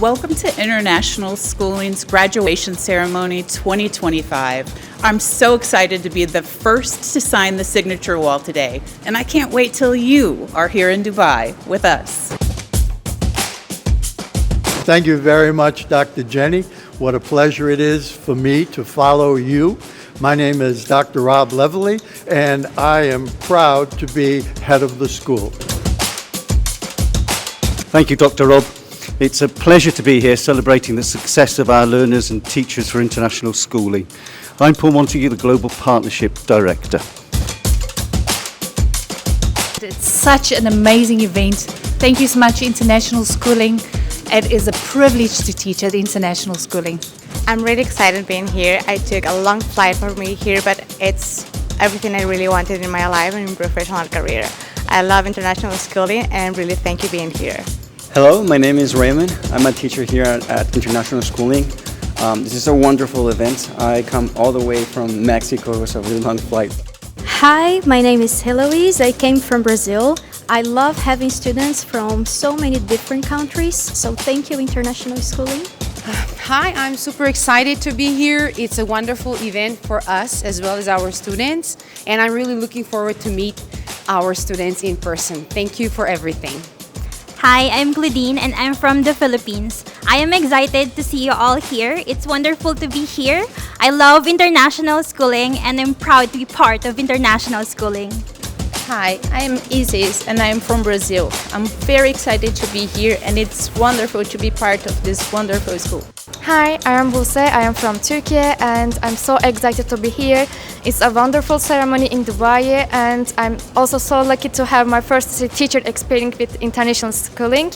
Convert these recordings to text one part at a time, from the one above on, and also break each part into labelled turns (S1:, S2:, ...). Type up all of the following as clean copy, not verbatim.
S1: welcome to International Schooling's Graduation Ceremony 2025. I'm so excited to be the first to sign the signature wall today, and I can't wait till you are here in Dubai with us.
S2: Thank you very much, Dr. Jenny. What a pleasure it is for me to follow you. My name is Dr. Rob Leverly, and I am proud to be head of the school.
S3: Thank you, Dr. Rob. It's a pleasure to be here celebrating the success of our learners and teachers for international schooling. I'm Paul Montague, the Global Partnership Director.
S4: It's such an amazing event. Thank you so much, International Schooling. It is a privilege to teach at International Schooling.
S5: I'm really excited being here. I took a long flight for me here, but it's everything I really wanted in my life and in professional career. I love international schooling and really thank you being here.
S6: Hello, my name is Raymond. I'm a teacher here at International Schooling. This is a wonderful event. I come all the way from Mexico. It was a really long flight.
S7: Hi, my name is Heloise. I came from Brazil. I love having students from so many different countries, so thank you, International Schooling.
S8: Hi, I'm super excited to be here. It's a wonderful event for us as well as our students, and I'm really looking forward to meet our students in person. Thank you for everything.
S9: Hi, I'm Claudine and I'm from the Philippines. I am excited to see you all here. It's wonderful to be here. I love international schooling and I'm proud to be part of international schooling.
S10: Hi, I am Isis and I am from Brazil. I'm very excited to be here and it's wonderful to be part of this wonderful school.
S11: Hi, I am Buse, I am from Turkey and I'm so excited to be here. It's a wonderful ceremony in Dubai and I'm also so lucky to have my first teacher experience with international schooling.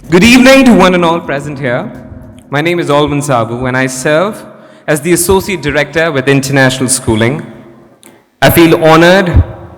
S12: Good evening to one and all present here. My name is Alvin Sabu and I serve as the Associate Director with International Schooling. I feel honored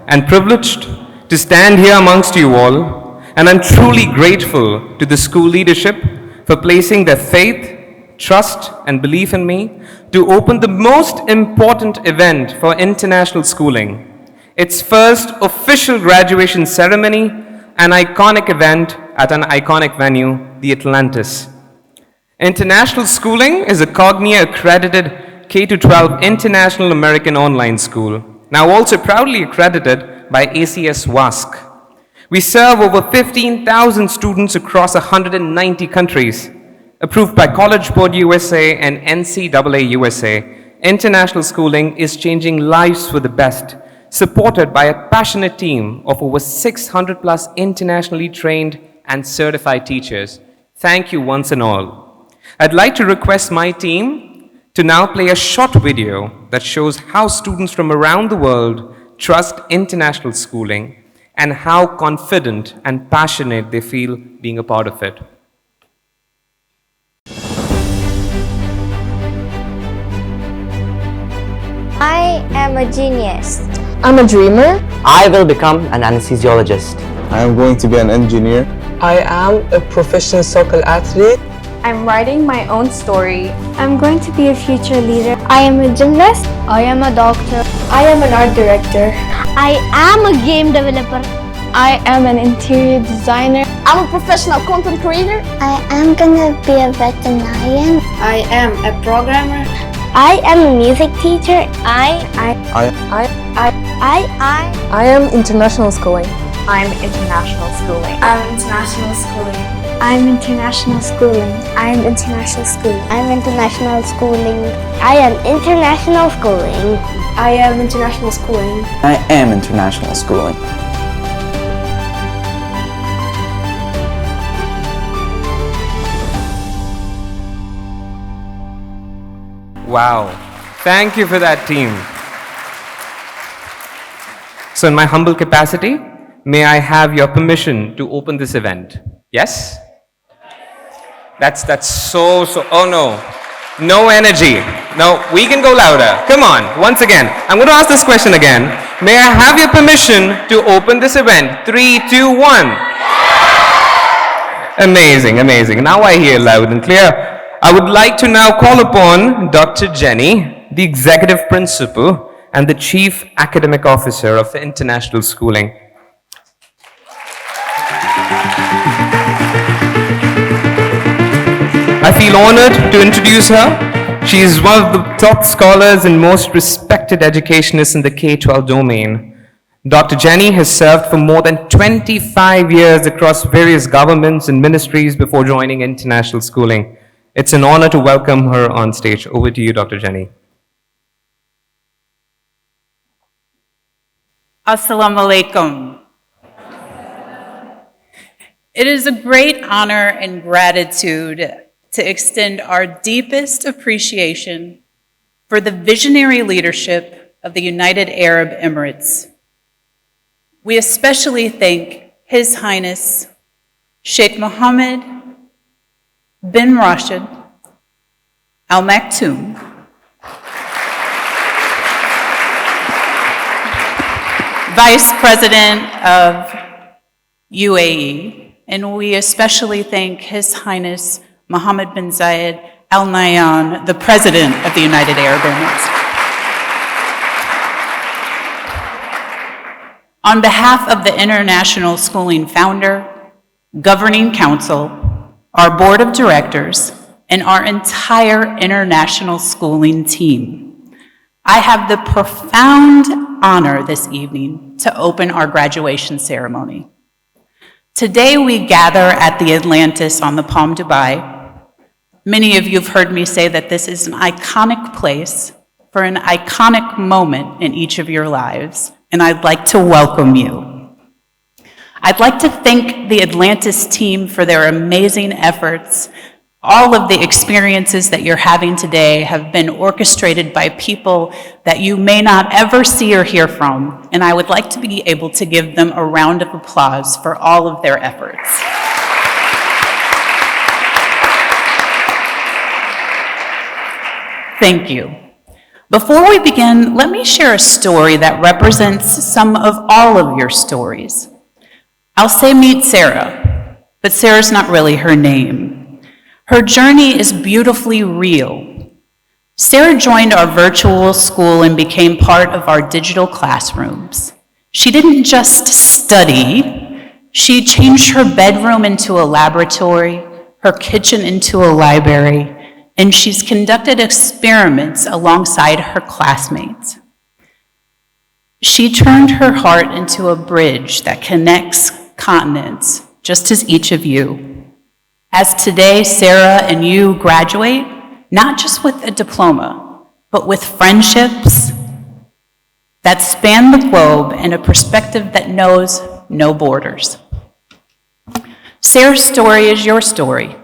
S12: and privileged to stand here amongst you all, and I'm truly grateful to the school leadership for placing their faith, trust and belief in me to open the most important event for international schooling. Its first official graduation ceremony, an iconic event at an iconic venue, the Atlantis. International Schooling is a Cognia-accredited K-12 international American online school, now also proudly accredited by ACS WASC. We serve over 15,000 students across 190 countries. Approved by College Board USA and NCAA USA, International Schooling is changing lives for the best, supported by a passionate team of over 600 plus internationally trained and certified teachers. Thank you once and all. I'd like to request my team to now play a short video that shows how students from around the world trust international schooling and how confident and passionate they feel being a part of it.
S13: I am a genius.
S14: I'm a dreamer.
S15: I will become an anesthesiologist.
S16: I am going to be an engineer.
S17: I am a professional soccer athlete.
S18: I'm writing my own story.
S19: I'm going to be a future leader.
S20: I am a gymnast.
S6: I am a doctor.
S12: I am an art director.
S3: I am a game developer.
S4: I am an interior designer.
S13: I'm a professional content creator.
S15: I am gonna be a veterinarian.
S11: I am a programmer.
S2: I am a music teacher.
S5: I
S18: am international schooling.
S19: I'm international schooling.
S9: I'm international schooling.
S7: I'm international schooling.
S10: I'm international schooling.
S14: I'm international schooling. I am international schooling.
S20: I am international schooling.
S16: I am international schooling.
S12: Wow. Thank you for that, team. So in my humble capacity, may I have your permission to open this event? Yes? That's so, oh no. No energy. No, we can go louder. Come on, once again. I'm going to ask this question again. May I have your permission to open this event? 3, 2, 1. Amazing, amazing. Now I hear loud and clear. I would like to now call upon Dr. Jenny, the Executive Principal and the Chief Academic Officer of International Schooling. I feel honored to introduce her. She is one of the top scholars and most respected educationists in the K-12 domain. Dr. Jenny has served for more than 25 years across various governments and ministries before joining international schooling. It's an honor to welcome her on stage. Over to you, Dr. Jenny.
S1: Assalamu alaikum. It is a great honor and gratitude to extend our deepest appreciation for the visionary leadership of the United Arab Emirates. We especially thank His Highness Sheikh Mohammed bin Rashid Al Maktoum, Vice President of UAE, and we especially thank His Highness Mohammed bin Zayed Al Nahyan, the President of the United Arab Emirates. On behalf of the International Schooling Founder, Governing Council, our Board of Directors, and our entire International Schooling team, I have the profound honor this evening to open our graduation ceremony. Today we gather at the Atlantis on the Palm, Dubai. Many of you have heard me say that this is an iconic place for an iconic moment in each of your lives, and I'd like to welcome you. I'd like to thank the Atlantis team for their amazing efforts. All of the experiences that you're having today have been orchestrated by people that you may not ever see or hear from, and I would like to be able to give them a round of applause for all of their efforts. Thank you. Before we begin, let me share a story that represents some of all of your stories. I'll say meet Sarah, but Sarah's not really her name. Her journey is beautifully real. Sarah joined our virtual school and became part of our digital classrooms. She didn't just study, she changed her bedroom into a laboratory, her kitchen into a library, and she's conducted experiments alongside her classmates. She turned her heart into a bridge that connects continents, just as each of you. As today, Sarah and you graduate, not just with a diploma, but with friendships that span the globe and a perspective that knows no borders. Sarah's story is your story.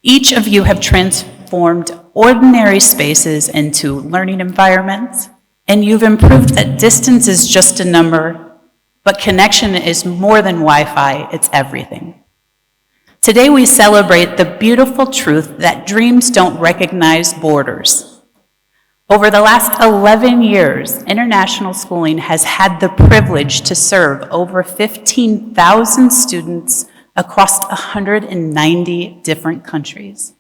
S1: Each of you have transformed ordinary spaces into learning environments, and you've improved that distance is just a number, but connection is more than Wi-Fi, it's everything. Today we celebrate the beautiful truth that dreams don't recognize borders. Over the last 11 years, international schooling has had the privilege to serve over 15,000 students across 190 different countries.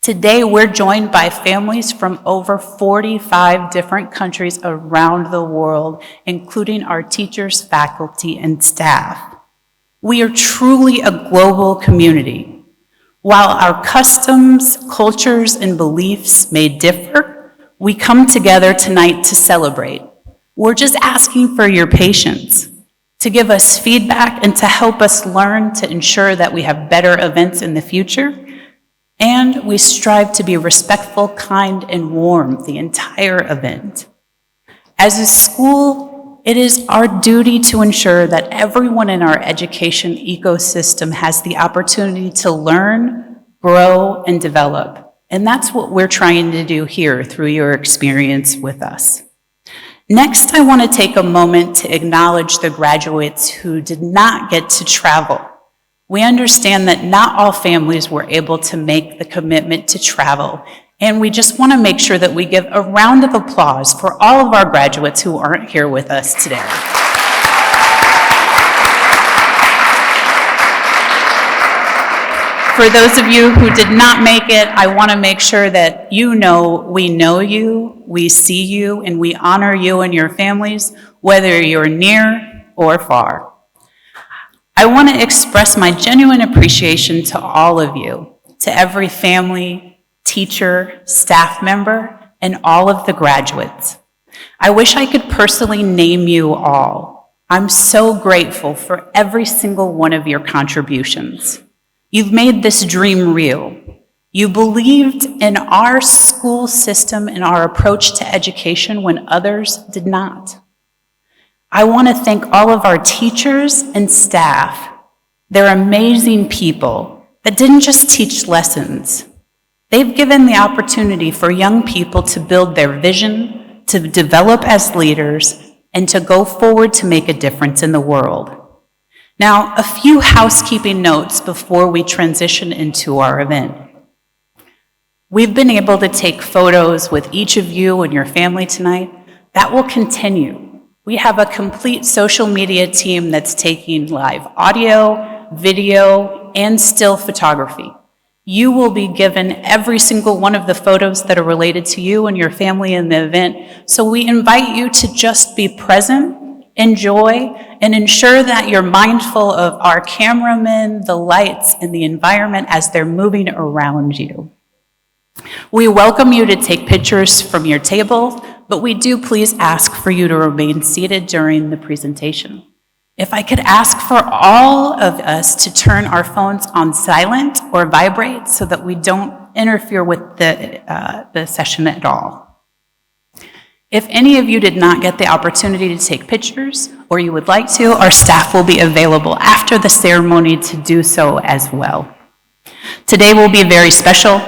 S1: Today, we're joined by families from over 45 different countries around the world, including our teachers, faculty, and staff. We are truly a global community. While our customs, cultures, and beliefs may differ, we come together tonight to celebrate. We're just asking for your patience, to give us feedback and to help us learn to ensure that we have better events in the future. And we strive to be respectful, kind, and warm the entire event. As a school, it is our duty to ensure that everyone in our education ecosystem has the opportunity to learn, grow, and develop. And that's what we're trying to do here through your experience with us. Next, I want to take a moment to acknowledge the graduates who did not get to travel. We understand that not all families were able to make the commitment to travel, and we just want to make sure that we give a round of applause for all of our graduates who aren't here with us today. For those of you who did not make it, I want to make sure that you know you, we see you, and we honor you and your families, whether you're near or far. I want to express my genuine appreciation to all of you, to every family, teacher, staff member, and all of the graduates. I wish I could personally name you all. I'm so grateful for every single one of your contributions. You've made this dream real. You believed in our school system and our approach to education when others did not. I want to thank all of our teachers and staff. They're amazing people that didn't just teach lessons. They've given the opportunity for young people to build their vision, to develop as leaders, and to go forward to make a difference in the world. Now, a few housekeeping notes before we transition into our event. We've been able to take photos with each of you and your family tonight. That will continue. We have a complete social media team that's taking live audio, video, and still photography. You will be given every single one of the photos that are related to you and your family in the event. So we invite you to just be present, enjoy, and ensure that you're mindful of our cameramen, the lights, and the environment as they're moving around you. We welcome you to take pictures from your table, but we do please ask for you to remain seated during the presentation. If I could ask for all of us to turn our phones on silent or vibrate so that we don't interfere with the session at all. If any of you did not get the opportunity to take pictures, or you would like to, our staff will be available after the ceremony to do so as well. Today will be very special.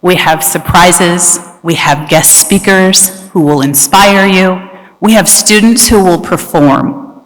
S1: We have surprises. We have guest speakers who will inspire you. We have students who will perform.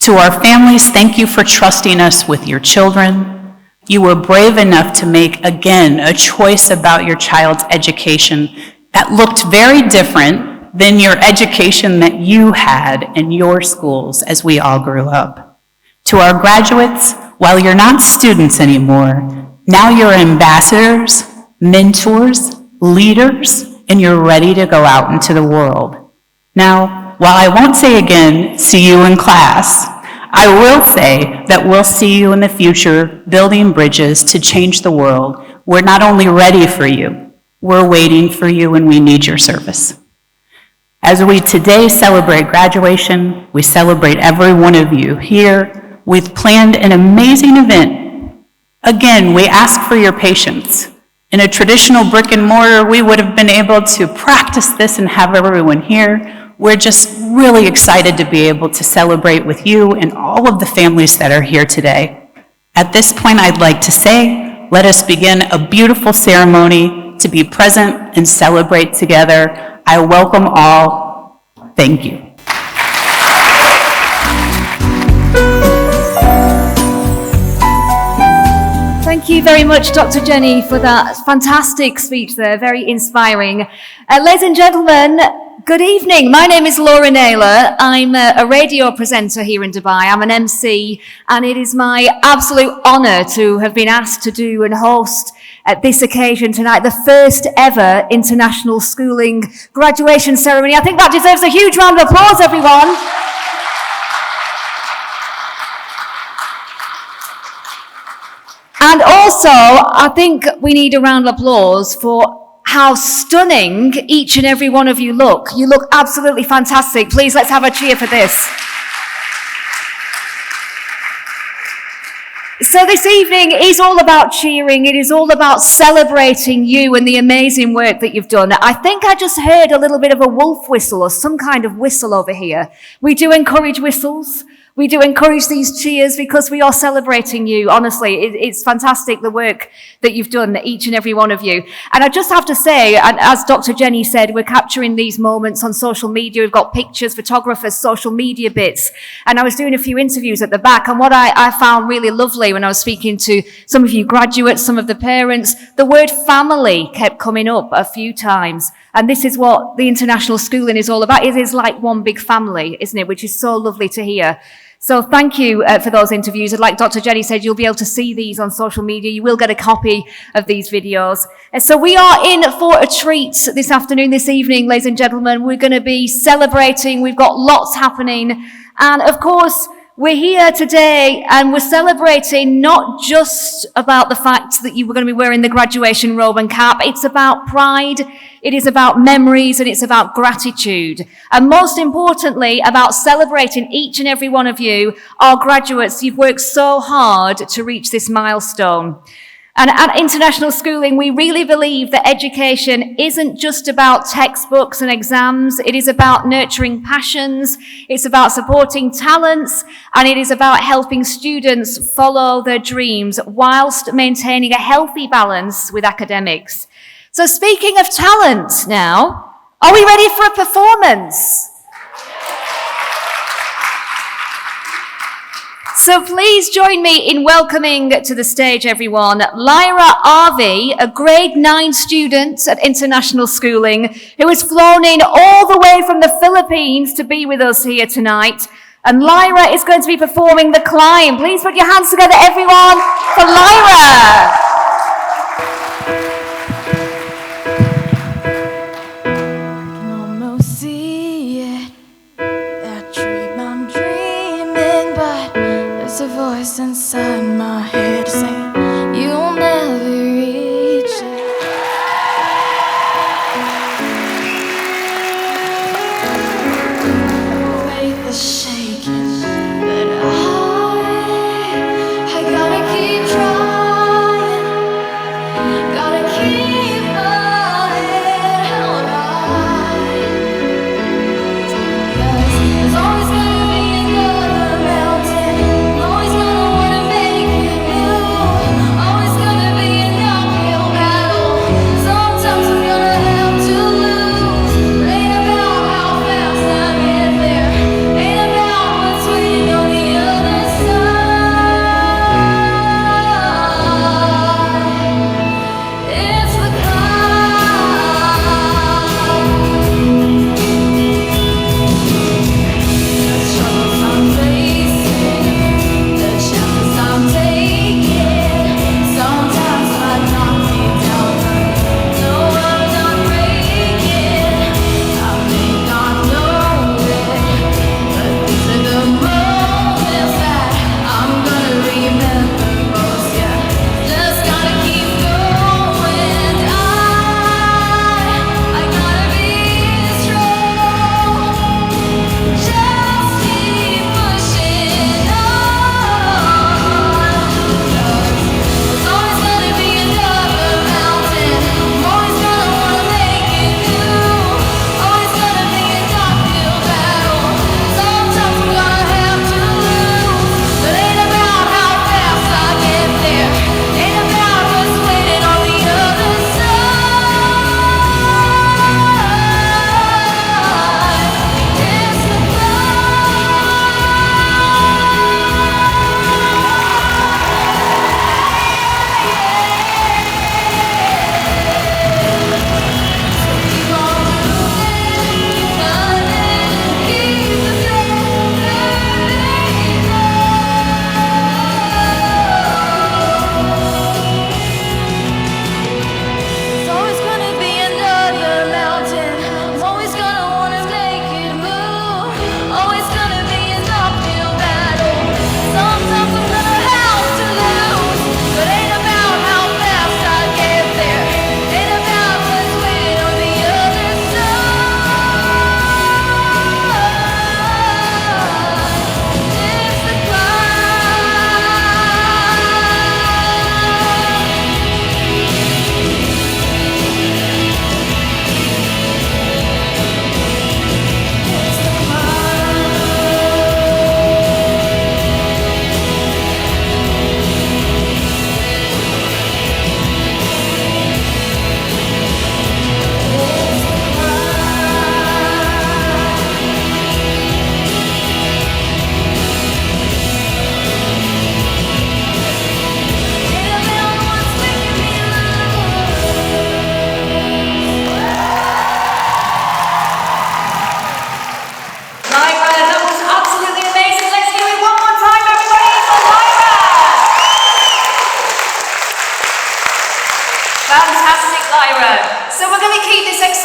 S1: To our families, thank you for trusting us with your children. You were brave enough to make, again, a choice about your child's education that looked very different than your education that you had in your schools as we all grew up. To our graduates, while you're not students anymore, now you're ambassadors, mentors, leaders, and you're ready to go out into the world. Now, while I won't say again, see you in class, I will say that we'll see you in the future building bridges to change the world. We're not only ready for you, we're waiting for you, and we need your service. As we today celebrate graduation, we celebrate every one of you here. We've planned an amazing event. Again, we ask for your patience. In a traditional brick and mortar, we would have been able to practice this and have everyone here. We're just really excited to be able to celebrate with you and all of the families that are here today. At this point, I'd like to say, let us begin a beautiful ceremony to be present and celebrate together. I welcome all. Thank you.
S21: Thank you very much, Dr. Jenny, for that fantastic speech there, very inspiring. Ladies and gentlemen, good evening. My name is Laura Naylor. I'm a radio presenter here in Dubai. I'm an MC, and it is my absolute honor to have been asked to do and host at this occasion tonight, the first ever international schooling graduation ceremony. I think that deserves a huge round of applause, everyone. And also, I think we need a round of applause for how stunning each and every one of you look. You look absolutely fantastic. Please, let's have a cheer for this. So this evening is all about cheering. It is all about celebrating you and the amazing work that you've done. I think I just heard a little bit of a wolf whistle or some kind of whistle over here. We do encourage whistles. We do encourage these cheers because we are celebrating you. Honestly, it's fantastic the work that you've done, each and every one of you. And I just have to say, and as Dr. Jenny said, we're capturing these moments on social media. We've got pictures, photographers, social media bits. And I was doing a few interviews at the back, and what I found really lovely when I was speaking to some of you graduates, some of the parents, the word family kept coming up a few times. And this is what the international schooling is all about. It is like one big family, isn't it? Which is so lovely to hear. So thank you for those interviews. And like Dr. Jenny said, you'll be able to see these on social media. You will get a copy of these videos. And so we are in for a treat this afternoon, this evening, ladies and gentlemen. We're going to be celebrating. We've got lots happening. And of course, we're here today and we're celebrating not just about the fact that you were going to be wearing the graduation robe and cap. It's about pride. It is about memories and it's about gratitude. And most importantly, about celebrating each and every one of you, our graduates. You've worked so hard to reach this milestone. And at International Schooling, we really believe that education isn't just about textbooks and exams. It is about nurturing passions. It's about supporting talents. And it is about helping students follow their dreams whilst maintaining a healthy balance with academics. So speaking of talent now, are we ready for a performance? So please join me in welcoming to the stage, everyone, Lyra Arvey, a grade 9 student at International Schooling, who has flown in all the way from the Philippines to be with us here tonight. And Lyra is going to be performing The Climb. Please put your hands together, everyone, for Lyra.
S8: There's a voice inside my head saying you'll never reach it. Faith is shaking, but I gotta keep trying.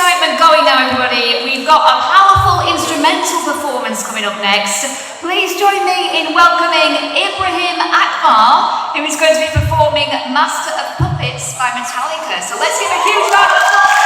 S21: excitement going now, everybody. We've got a powerful instrumental performance coming up next. Please join me in welcoming Ibrahim Akbar, who is going to be performing Master of Puppets by Metallica. So let's give a huge round of applause.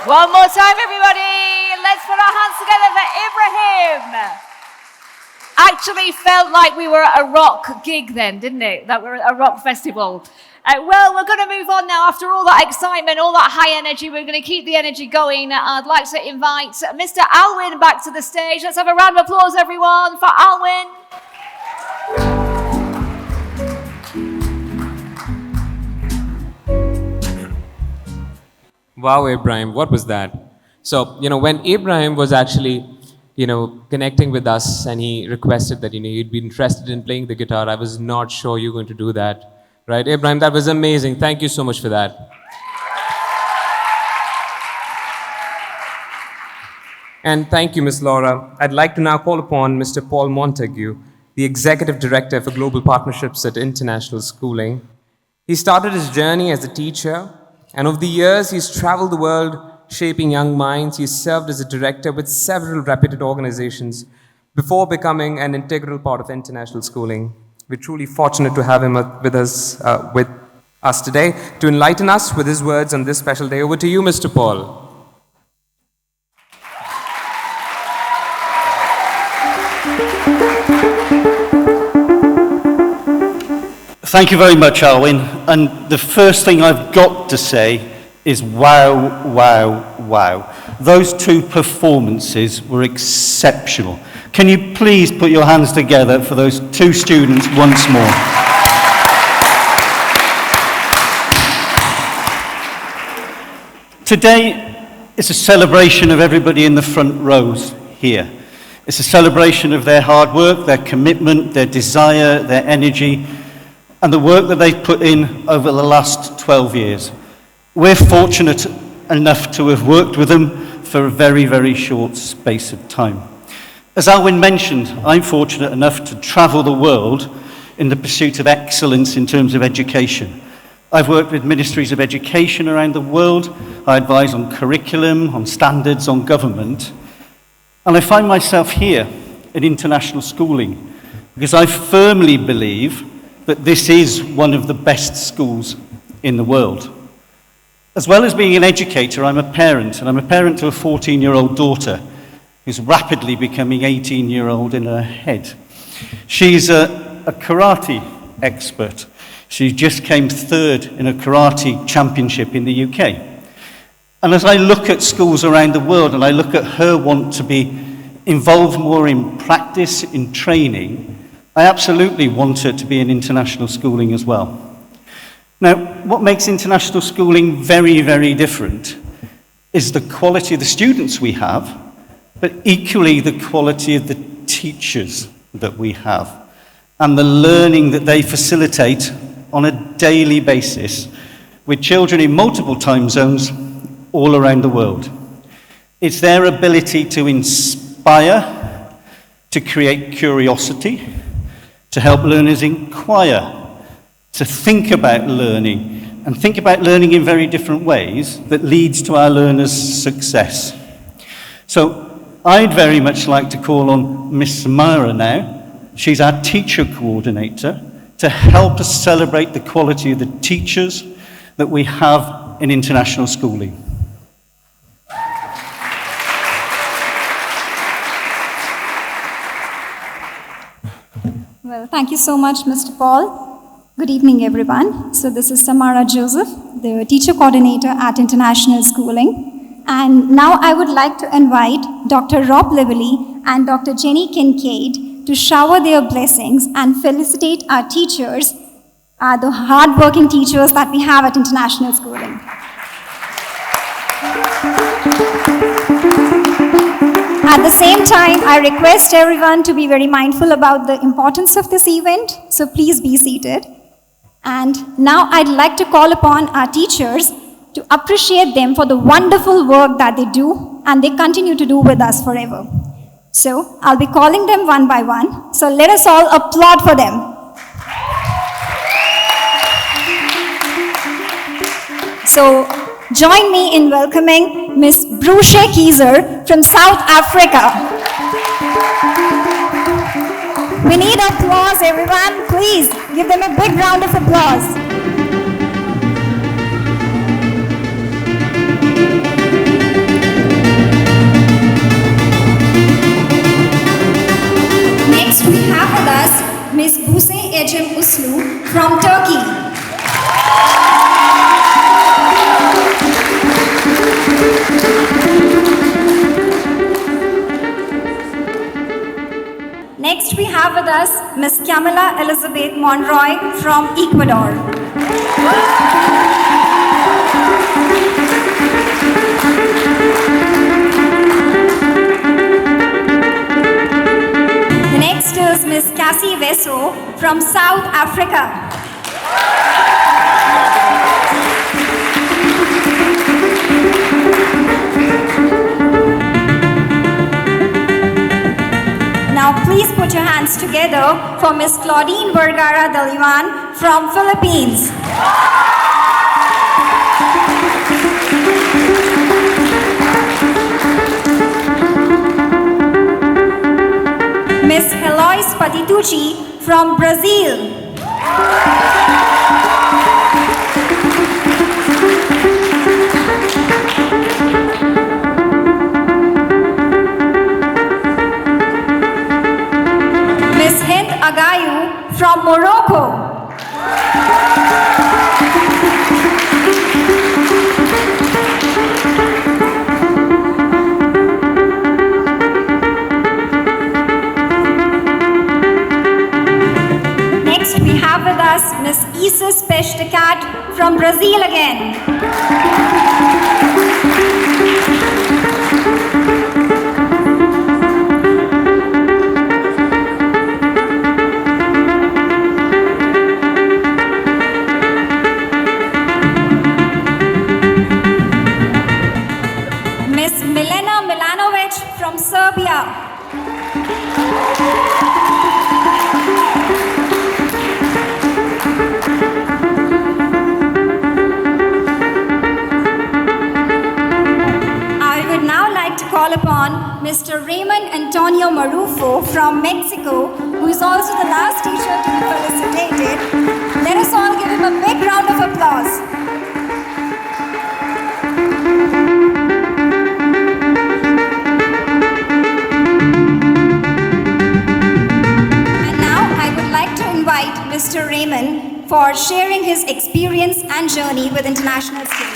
S21: One more time, everybody. Let's put our hands together for Ibrahim. Actually felt like we were at a rock gig then, didn't it? That we were at a rock festival. Well, we're going to move on now. After all that excitement, all that high energy, we're going to keep the energy going. I'd like to invite Mr. Alwyn back to the stage. Let's have a round of applause, everyone, for Alwyn.
S12: Wow, Ibrahim, what was that? So, when Ibrahim was actually, connecting with us and he requested that, he'd be interested in playing the guitar, I was not sure you were going to do that. Right, Ibrahim, that was amazing. Thank you so much for that. And thank you, Ms. Laura. I'd like to now call upon Mr. Paul Montague, the Executive Director for Global Partnerships at International Schooling. He started his journey as a teacher, and over the years, he's traveled the world shaping young minds. He's served as a director with several reputed organizations before becoming an integral part of international schooling. We're truly fortunate to have him with us today to enlighten us with his words on this special day. Over to you, Mr. Paul.
S3: Thank you very much, Alwyn. And the first thing I've got to say is wow, wow, wow. Those two performances were exceptional. Can you please put your hands together for those two students once more? Today is a celebration of everybody in the front rows here. It's a celebration of their hard work, their commitment, their desire, their energy, and the work that they've put in over the last 12 years. We're fortunate enough to have worked with them for a very, very short space of time. As Alwyn mentioned, I'm fortunate enough to travel the world in the pursuit of excellence in terms of education. I've worked with ministries of education around the world. I advise on curriculum, on standards, on government. And I find myself here in international schooling because I firmly believe that this is one of the best schools in the world. As well as being an educator, I'm a parent, and I'm a parent to a 14-year-old daughter who's rapidly becoming 18-year-old in her head. She's a karate expert. She just came third in a karate championship in the UK. And as I look at schools around the world and I look at her want to be involved more in practice, in training, I absolutely want her to be in international schooling as well. Now, what makes international schooling very, very different is the quality of the students we have, but equally the quality of the teachers that we have and the learning that they facilitate on a daily basis with children in multiple time zones all around the world. It's their ability to inspire, to create curiosity, to help learners inquire, to think about learning, and think about learning in very different ways that leads to our learners' success. So I'd very much like to call on Miss Samara now. She's our teacher coordinator to help us celebrate the quality of the teachers that we have in international schooling.
S17: Well, thank you so much, Mr. Paul. Good evening, everyone. So this is Samara Joseph, the teacher coordinator at International Schooling. And now I would like to invite Dr. Rob Lively and Dr. Jenny Kincaid to shower their blessings and felicitate our teachers, the hard-working teachers that we have at International Schooling. At the same time, I request everyone to be very mindful about the importance of this event, so please be seated. And now I'd like to call upon our teachers to appreciate them for the wonderful work that they do and they continue to do with us forever. So I'll be calling them one by one, so let us all applaud for them. So join me in welcoming Miss Bruce Kieser from South Africa. We need applause, everyone. Please give them a big round of applause. Next, we have with us Miss Buse Ecem Uslu from Turkey. Next, we have with us Miss Camilla Elizabeth Monroy from Ecuador. The next is Miss Cassie Veso from South Africa. Now please put your hands together for Miss Claudine Vergara Daliman from Philippines. Miss Heloise Patitucci from Brazil. Miss Hind Agayu from Morocco. Next we have with us Miss Isis Peshtakat from Brazil again. Miss Milena Milanovic from Serbia. I would now like to call upon Mr. Raymond Antonio Marufo from Mexico, who is also the last teacher to be felicitated. Let us all give him a big round of applause. And now I would like to invite Mr. Raymond for for sharing his experience and journey with international schooling.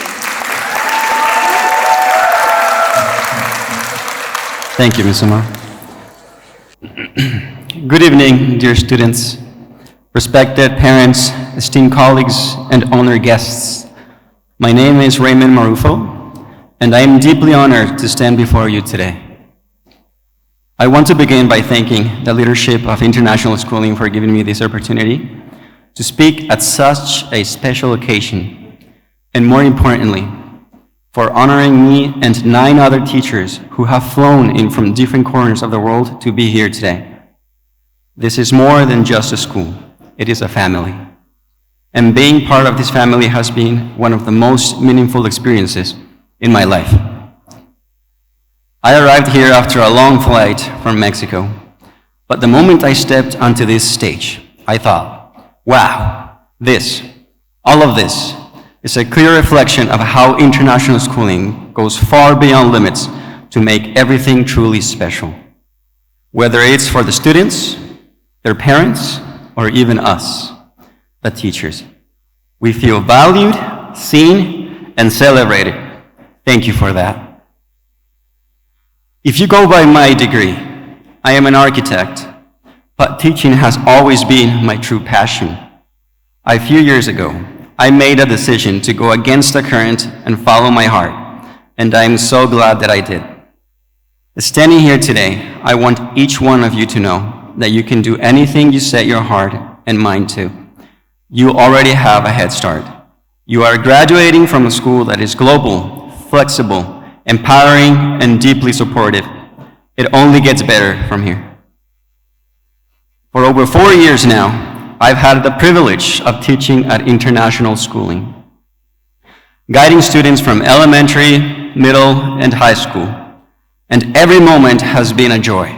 S6: Thank you, Ms. Omar. Good evening, dear students, respected parents, esteemed colleagues, and honored guests. My name is Raymond Marufo, and I am deeply honored to stand before you today. I want to begin by thanking the leadership of International Schooling for giving me this opportunity to speak at such a special occasion, and more importantly, for honoring me and 9 other teachers who have flown in from different corners of the world to be here today. This is more than just a school, it is a family. And being part of this family has been one of the most meaningful experiences in my life. I arrived here after a long flight from Mexico, but the moment I stepped onto this stage, I thought, wow, all of this, is a clear reflection of how international schooling goes far beyond limits to make everything truly special. Whether it's for the students, their parents, or even us, the teachers. We feel valued, seen, and celebrated. Thank you for that. If you go by my degree, I am an architect, but teaching has always been my true passion. A few years ago, I made a decision to go against the current and follow my heart, and I am so glad that I did. Standing here today, I want each one of you to know that you can do anything you set your heart and mind to. You already have a head start. You are graduating from a school that is global, flexible, empowering, and deeply supportive. It only gets better from here. For over 4 years now, I've had the privilege of teaching at international schooling, guiding students from elementary, middle, and high school, and every moment has been a joy.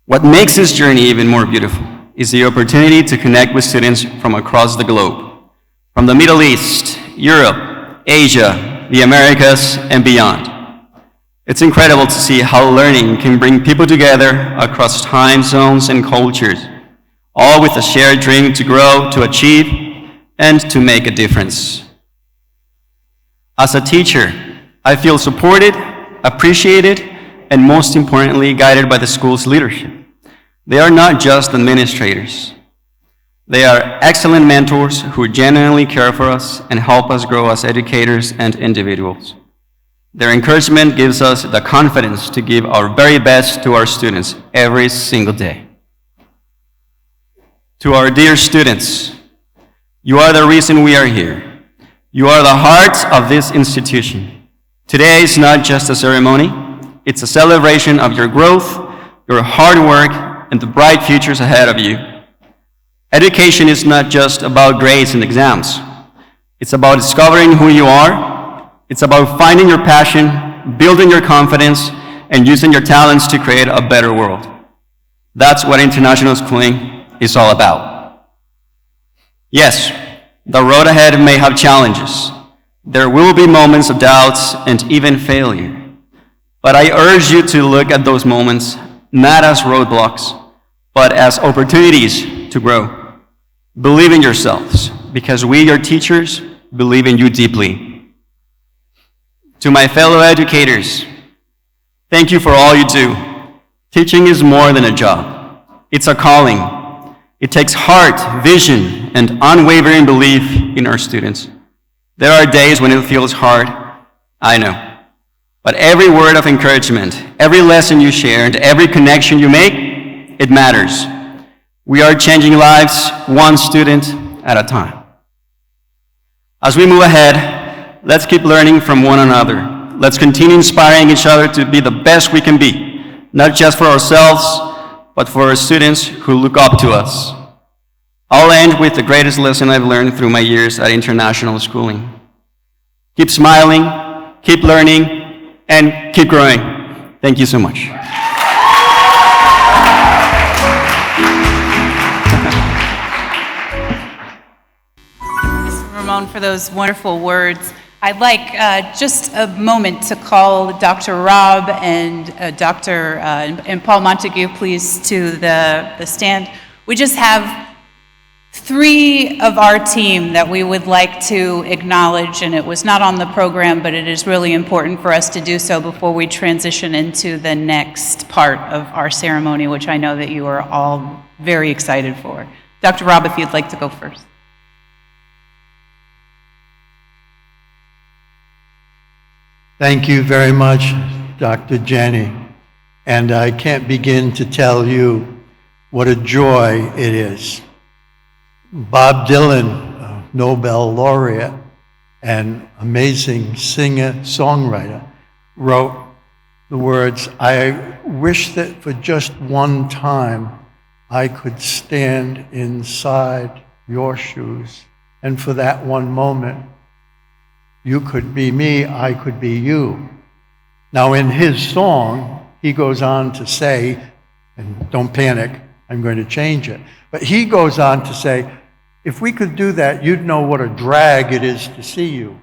S6: What makes this journey even more beautiful is the opportunity to connect with students from across the globe, from the Middle East, Europe, Asia, the Americas, and beyond. It's incredible to see how learning can bring people together across time zones and cultures, all with a shared dream to grow, to achieve, and to make a difference. As a teacher, I feel supported, appreciated, and most importantly, guided by the school's leadership. They are not just administrators. They are excellent mentors who genuinely care for us and help us grow as educators and individuals. Their encouragement gives us the confidence to give our very best to our students every single day. To our dear students, you are the reason we are here. You are the heart of this institution. Today is not just a ceremony, it's a celebration of your growth, your hard work, and the bright futures ahead of you. Education is not just about grades and exams. It's about discovering who you are. It's about finding your passion, building your confidence, and using your talents to create a better world. That's what international schooling is all about. Yes, the road ahead may have challenges. There will be moments of doubts and even failure. But I urge you to look at those moments not as roadblocks, but as opportunities to grow. Believe in yourselves, because we, your teachers, believe in you deeply. To my fellow educators, thank you for all you do. Teaching is more than a job. It's a calling. It takes heart, vision, and unwavering belief in our students. There are days when it feels hard, I know. But every word of encouragement, every lesson you share, and every connection you make, it matters. We are changing lives one student at a time. As we move ahead, let's keep learning from one another. Let's continue inspiring each other to be the best we can be, not just for ourselves, but for our students who look up to us. I'll end with the greatest lesson I've learned through my years at international schooling. Keep smiling, keep learning, and keep growing. Thank you so much.
S1: Thanks, Ramon, for those wonderful words. I'd like just a moment to call Dr. Rob and and Paul Montague, please, to the stand. We just have three of our team that we would like to acknowledge, and it was not on the program, but it is really important for us to do so before we transition into the next part of our ceremony, which I know that you are all very excited for. Dr. Rob, if you'd like to go first.
S2: Thank you very much, Dr. Jenny. And I can't begin to tell you what a joy it is. Bob Dylan, a Nobel laureate and amazing singer-songwriter, wrote the words, "I wish that for just one time I could stand inside your shoes, and for that one moment, you could be me, I could be you." Now in his song, he goes on to say, and don't panic, I'm going to change it, but he goes on to say, if we could do that, you'd know what a drag it is to see you.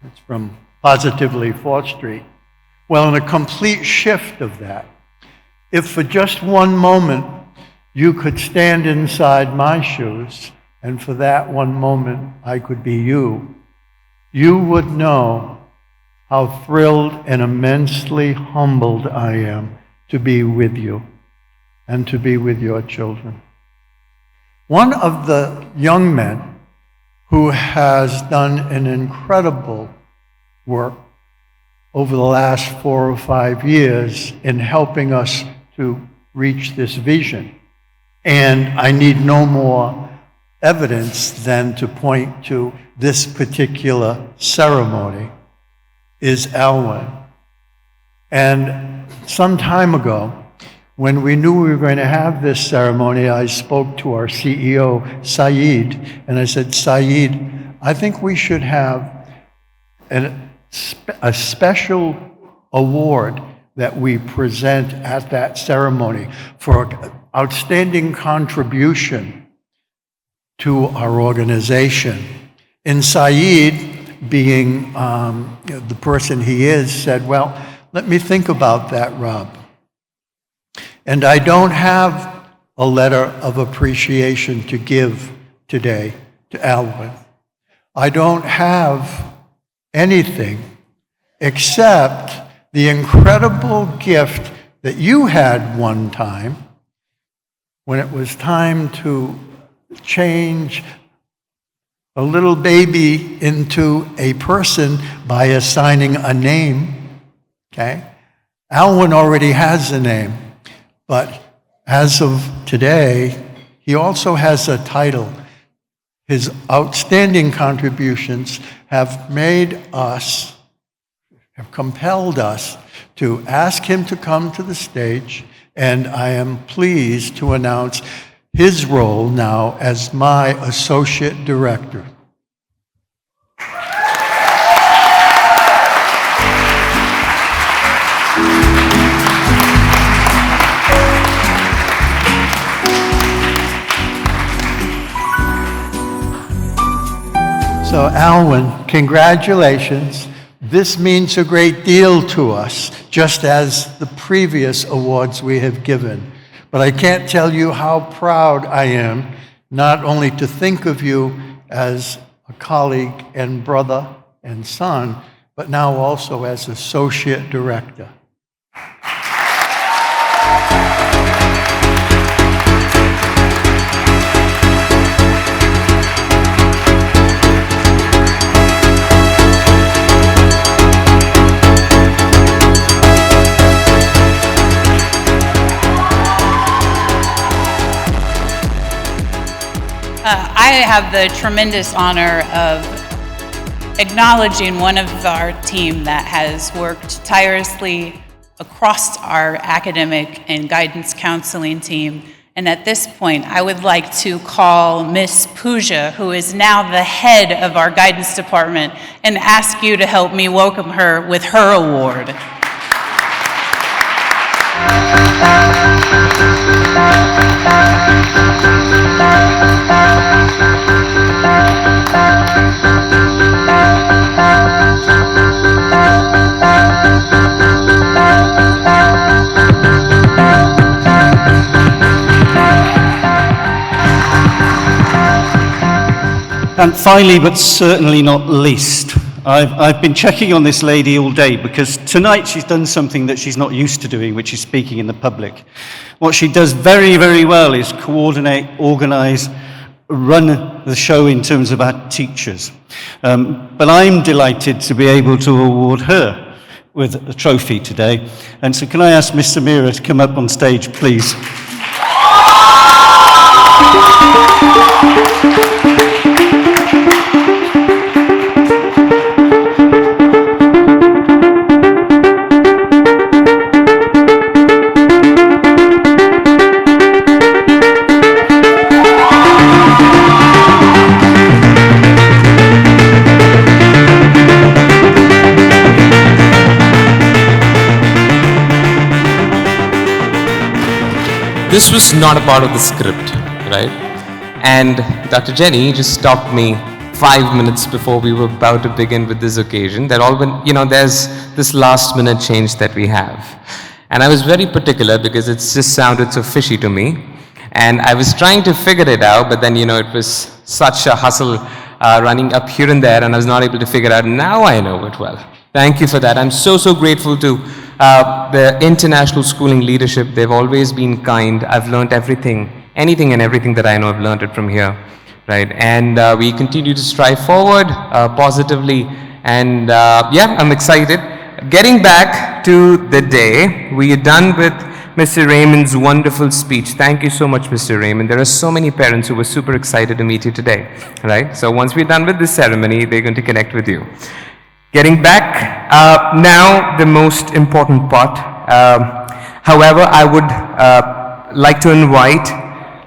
S2: It's from Positively 4th Street. Well, in a complete shift of that, if for just one moment you could stand inside my shoes, and for that one moment I could be you, you would know how thrilled and immensely humbled I am to be with you and to be with your children. One of the young men who has done an incredible work over the last 4 or 5 years in helping us to reach this vision. And I need no more evidence than to point to this particular ceremony is Alwyn. And some time ago, when we knew we were going to have this ceremony, I spoke to our CEO, Saeed, and I said, Saeed, I think we should have a special award that we present at that ceremony for outstanding contribution to our organization. And Saeed, being the person he is, said, well, let me think about that, Rob. And I don't have a letter of appreciation to give today to Alwyn. I don't have anything except the incredible gift that you had one time when it was time to change a little baby into a person by assigning a name, okay? Alwyn already has a name. But as of today, he also has a title. His outstanding contributions have compelled us to ask him to come to the stage, and I am pleased to announce his role now as my associate director. So Alwyn, congratulations. This means a great deal to us, just as the previous awards we have given. But I can't tell you how proud I am, not only to think of you as a colleague and brother and son, but now also as associate director.
S1: I have the tremendous honor of acknowledging one of our team that has worked tirelessly across our academic and guidance counseling team. And at this point, I would like to call Miss Pooja, who is now the head of our guidance department, and ask you to help me welcome her with her award.
S3: And finally, but certainly not least, I've been checking on this lady all day because tonight she's done something that she's not used to doing, which is speaking in the public. What she does very, very well is coordinate, organize, run the show in terms of our teachers. But I'm delighted to be able to award her with a trophy today. And so can I ask Miss Samira to come up on stage, please?
S12: This was not a part of the script, right? And Dr. Jenny just stopped me 5 minutes before we were about to begin with this occasion. That all when, there's this last minute change that we have. And I was very particular because it just sounded so fishy to me. And I was trying to figure it out, but then, it was such a hustle running up here and there, and I was not able to figure it out. Now I know it well. Thank you for that. I'm so, so grateful to the international schooling leadership. They've always been kind. I've learned anything and everything that I know, I've learned it from here, right? And we continue to strive forward positively. And I'm excited. Getting back to the day, we are done with Mr. Raymond's wonderful speech. Thank you so much, Mr. Raymond. There are so many parents who were super excited to meet you today, right? So once we're done with this ceremony, they're going to connect with you. Getting back, now the most important part. However, I would like to invite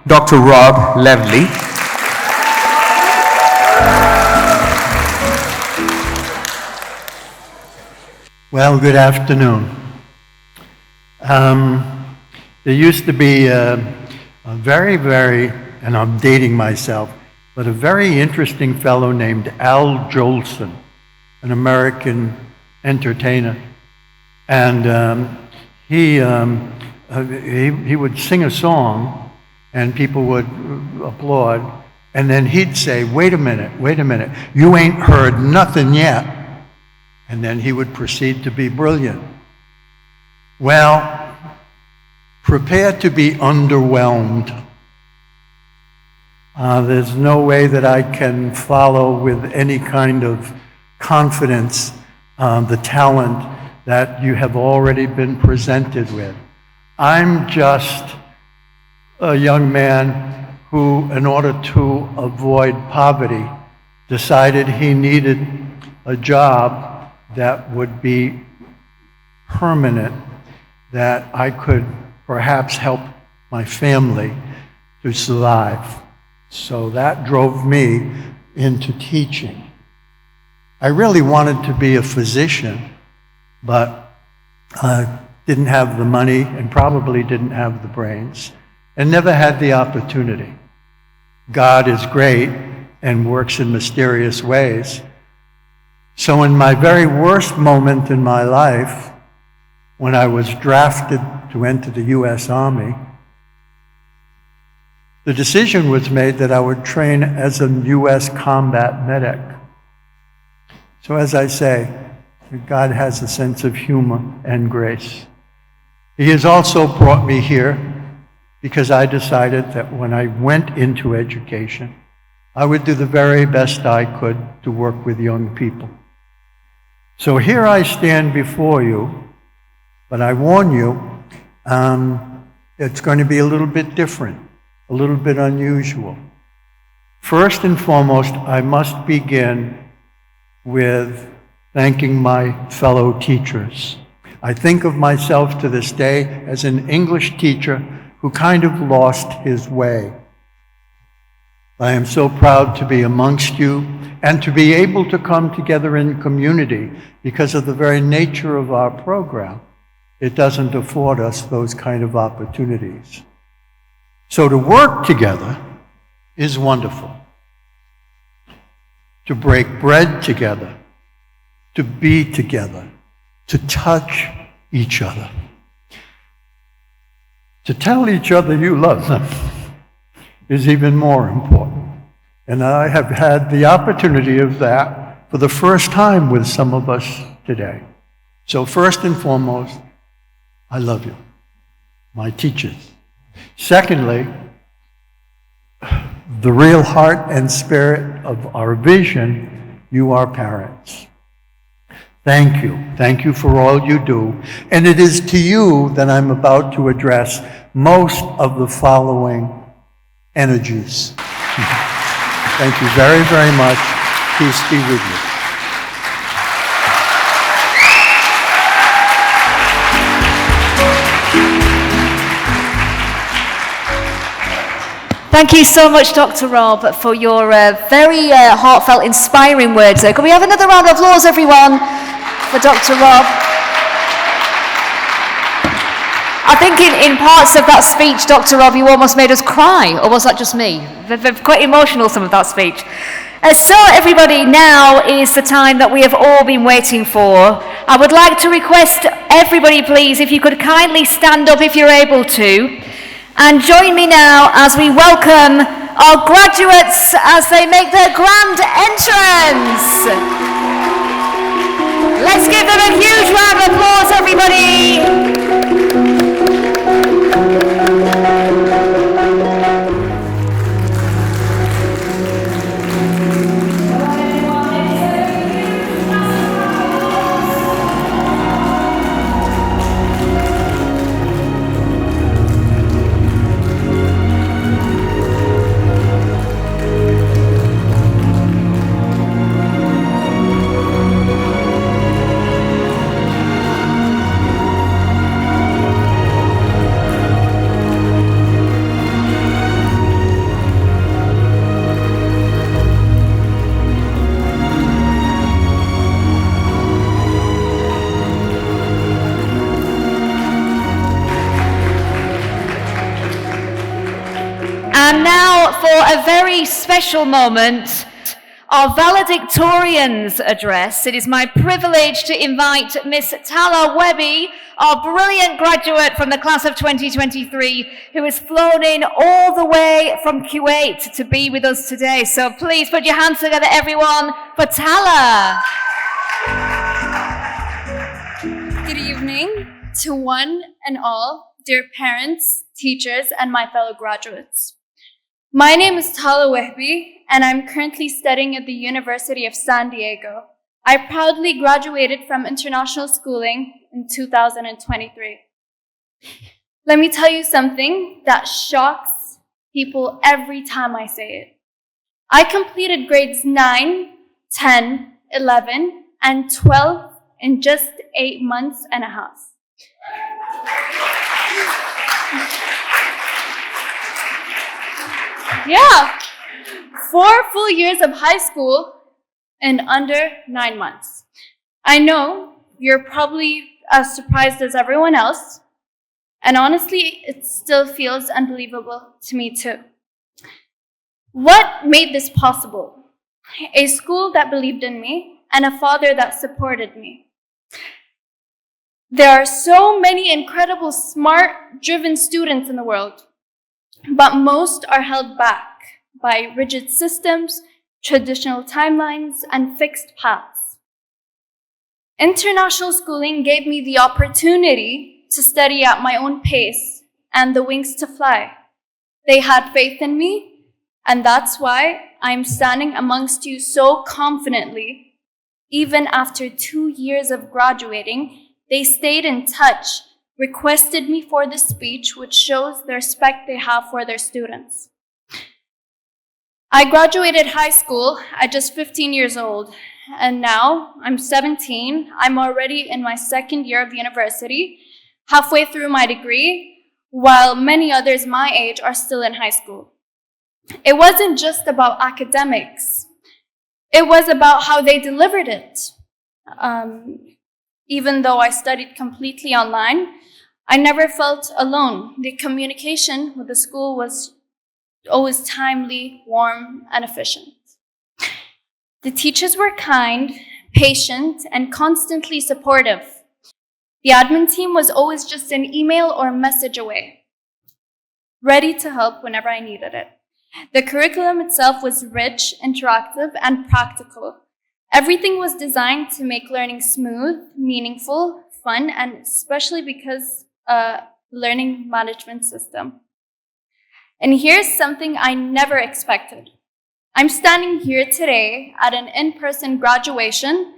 S12: Dr. Rob Levely.
S2: Well, good afternoon. There used to be a very, and I'm dating myself, but a very interesting fellow named Al Jolson, an American entertainer, and he would sing a song, and people would applaud, and then he'd say, wait a minute, you ain't heard nothing yet, and then he would proceed to be brilliant. Well, prepare to be underwhelmed. There's no way that I can follow with any kind of confidence the talent that you have already been presented with. I'm just a young man who, in order to avoid poverty, decided he needed a job that would be permanent, that I could perhaps help my family to survive. So that drove me into teaching. I really wanted to be a physician, but I didn't have the money and probably didn't have the brains and never had the opportunity. God is great and works in mysterious ways. So in my very worst moment in my life, when I was drafted to enter the U.S. Army, the decision was made that I would train as a U.S. combat medic. So as I say, God has a sense of humor and grace. He has also brought me here because I decided that when I went into education, I would do the very best I could to work with young people. So here I stand before you, but I warn you, it's going to be a little bit different, a little bit unusual. First and foremost, I must begin with thanking my fellow teachers. I think of myself to this day as an English teacher who kind of lost his way. I am so proud to be amongst you and to be able to come together in community because of the very nature of our program. It doesn't afford us those kind of opportunities. So to work together is wonderful. To break bread together, to be together, to touch each other, to tell each other you love them is even more important. And I have had the opportunity of that for the first time with some of us today. So first and foremost, I love you, my teachers. Secondly, the real heart and spirit of our vision, you are parents. Thank you. Thank you for all you do. And it is to you that I'm about to address most of the following energies. Thank you very, very much. Peace be with you.
S21: Thank you so much, Dr. Rob, for your very heartfelt, inspiring words there. Can we have another round of applause, everyone, for Dr. Rob? I think in parts of that speech, Dr. Rob, you almost made us cry, or was that just me? Quite emotional, some of that speech. So everybody, now is the time that we have all been waiting for. I would like to request everybody, please, if you could kindly stand up if you're able to, and join me now as we welcome our graduates as they make their grand entrance. Let's give them a huge round of applause, everybody. And now for a very special moment, our valedictorians address. It is my privilege to invite Miss Tala Webby, our brilliant graduate from the class of 2023, who has flown in all the way from Kuwait to be with us today. So please put your hands together, everyone, for Tala.
S4: Good evening to one and all, dear parents, teachers, and my fellow graduates. My name is Tala Wehbi, and I'm currently studying at the University of San Diego. I proudly graduated from international schooling in 2023. Let me tell you something that shocks people every time I say it. I completed grades 9, 10, 11, and 12 in just 8 months and a half. Yeah, 4 full years of high school in under 9 months. I know you're probably as surprised as everyone else, and honestly, it still feels unbelievable to me too. What made this possible? A school that believed in me and a father that supported me. There are so many incredible, smart, driven students in the world, but most are held back by rigid systems, traditional timelines, and fixed paths. International schooling gave me the opportunity to study at my own pace and the wings to fly. They had faith in me, and that's why I'm standing amongst you so confidently. Even after 2 years of graduating, they stayed in touch, requested me for the speech, which shows the respect they have for their students. I graduated high school at just 15 years old, and now I'm 17. I'm already in my second year of university, halfway through my degree, while many others my age are still in high school. It wasn't just about academics. It was about how they delivered it. Even though I studied completely online, I never felt alone. The communication with the school was always timely, warm, and efficient. The teachers were kind, patient, and constantly supportive. The admin team was always just an email or message away, ready to help whenever I needed it. The curriculum itself was rich, interactive, and practical. Everything was designed to make learning smooth, meaningful, fun, and especially because learning management system. And here's something I never expected. I'm standing here today at an in-person graduation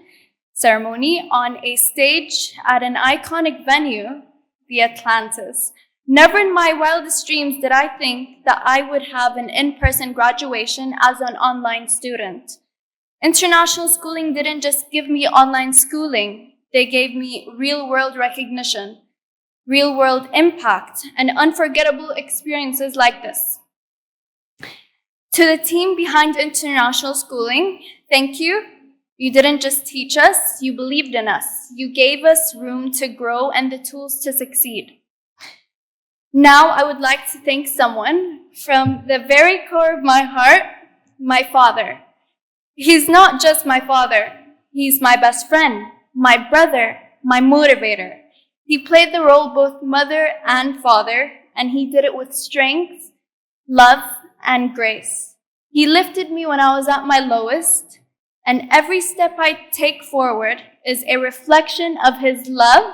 S4: ceremony on a stage at an iconic venue, the Atlantis. Never in my wildest dreams did I think that I would have an in-person graduation as an online student. International schooling didn't just give me online schooling, they gave me real-world recognition, real-world impact, and unforgettable experiences like this. To the team behind international schooling, thank you. You didn't just teach us, you believed in us. You gave us room to grow and the tools to succeed. Now I would like to thank someone from the very core of my heart, my father. He's not just my father, he's my best friend, my brother, my motivator. He played the role both mother and father, and he did it with strength, love, and grace. He lifted me when I was at my lowest, and every step I take forward is a reflection of his love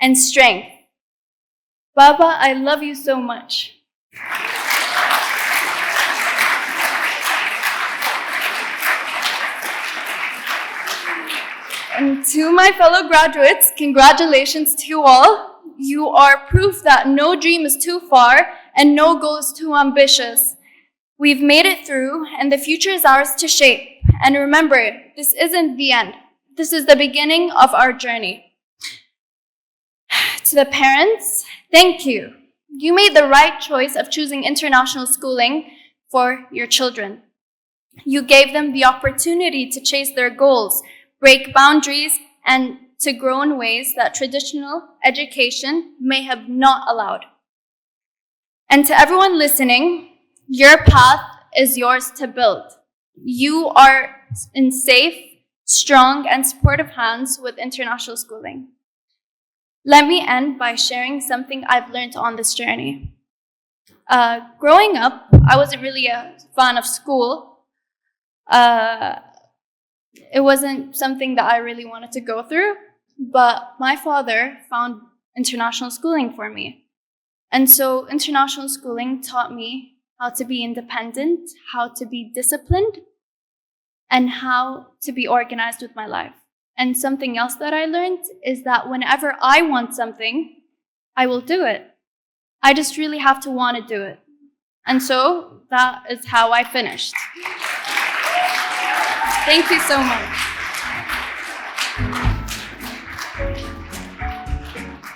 S4: and strength. Baba, I love you so much. And to my fellow graduates, congratulations to you all. You are proof that no dream is too far and no goal is too ambitious. We've made it through, and the future is ours to shape. And remember, this isn't the end. This is the beginning of our journey. To the parents, thank you. You made the right choice of choosing international schooling for your children. You gave them the opportunity to chase their goals, break boundaries, and to grow in ways that traditional education may have not allowed. And to everyone listening, your path is yours to build. You are in safe, strong, and supportive hands with international schooling. Let me end by sharing something I've learned on this journey. Growing up, I wasn't really a fan of school. It wasn't something that I really wanted to go through, but my father found international schooling for me. And so international schooling taught me how to be independent, how to be disciplined, and how to be organized with my life. And something else that I learned is that whenever I want something, I will do it. I just really have to want to do it. And so that is how I finished. Thank you so much.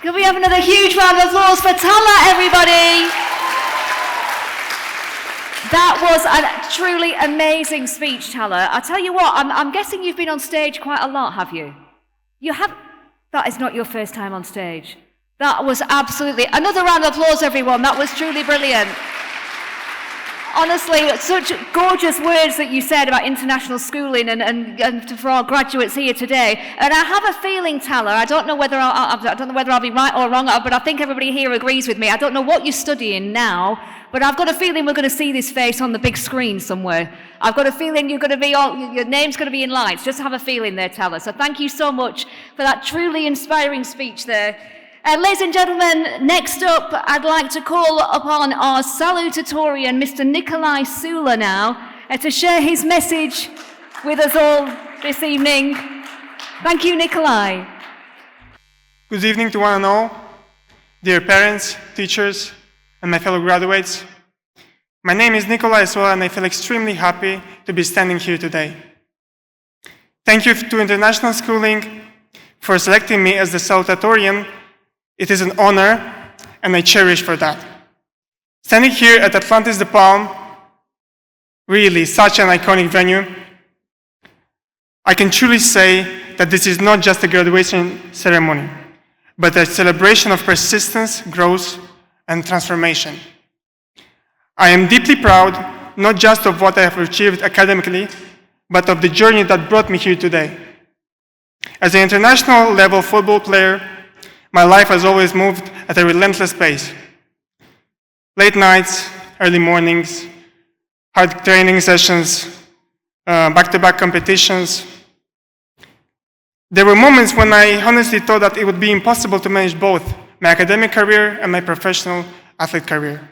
S21: Can we have another huge round of applause for Tala, everybody? That was a truly amazing speech, Tala. I'll tell you what, I'm guessing you've been on stage quite a lot, have you? You have? That is not your first time on stage. That was absolutely... Another round of applause, everyone. That was truly brilliant. Honestly, such gorgeous words that you said about international schooling and for our graduates here today. And I have a feeling, Tala, I don't know whether I'll be right or wrong, but I think everybody here agrees with me. I don't know what you're studying now, but I've got a feeling we're going to see this face on the big screen somewhere. I've got a feeling you're going to be your name's going to be in lights. Just have a feeling there, Tala. So thank you so much for that truly inspiring speech there. Ladies and gentlemen, next up, I'd like to call upon our salutatorian, Mr. Nikolai Sula now, to share his message with us all this evening. Thank you, Nikolai.
S13: Good evening to one and all, dear parents, teachers, and my fellow graduates. My name is Nikolai Sula, and I feel extremely happy to be standing here today. Thank you to International Schooling for selecting me as the salutatorian. It is an honor, and I cherish for that. Standing here at Atlantis The Palm, really such an iconic venue, I can truly say that this is not just a graduation ceremony, but a celebration of persistence, growth, and transformation. I am deeply proud, not just of what I have achieved academically, but of the journey that brought me here today. As an international level football player, my life has always moved at a relentless pace. Late nights, early mornings, hard training sessions, back-to-back competitions. There were moments when I honestly thought that it would be impossible to manage both my academic career and my professional athlete career.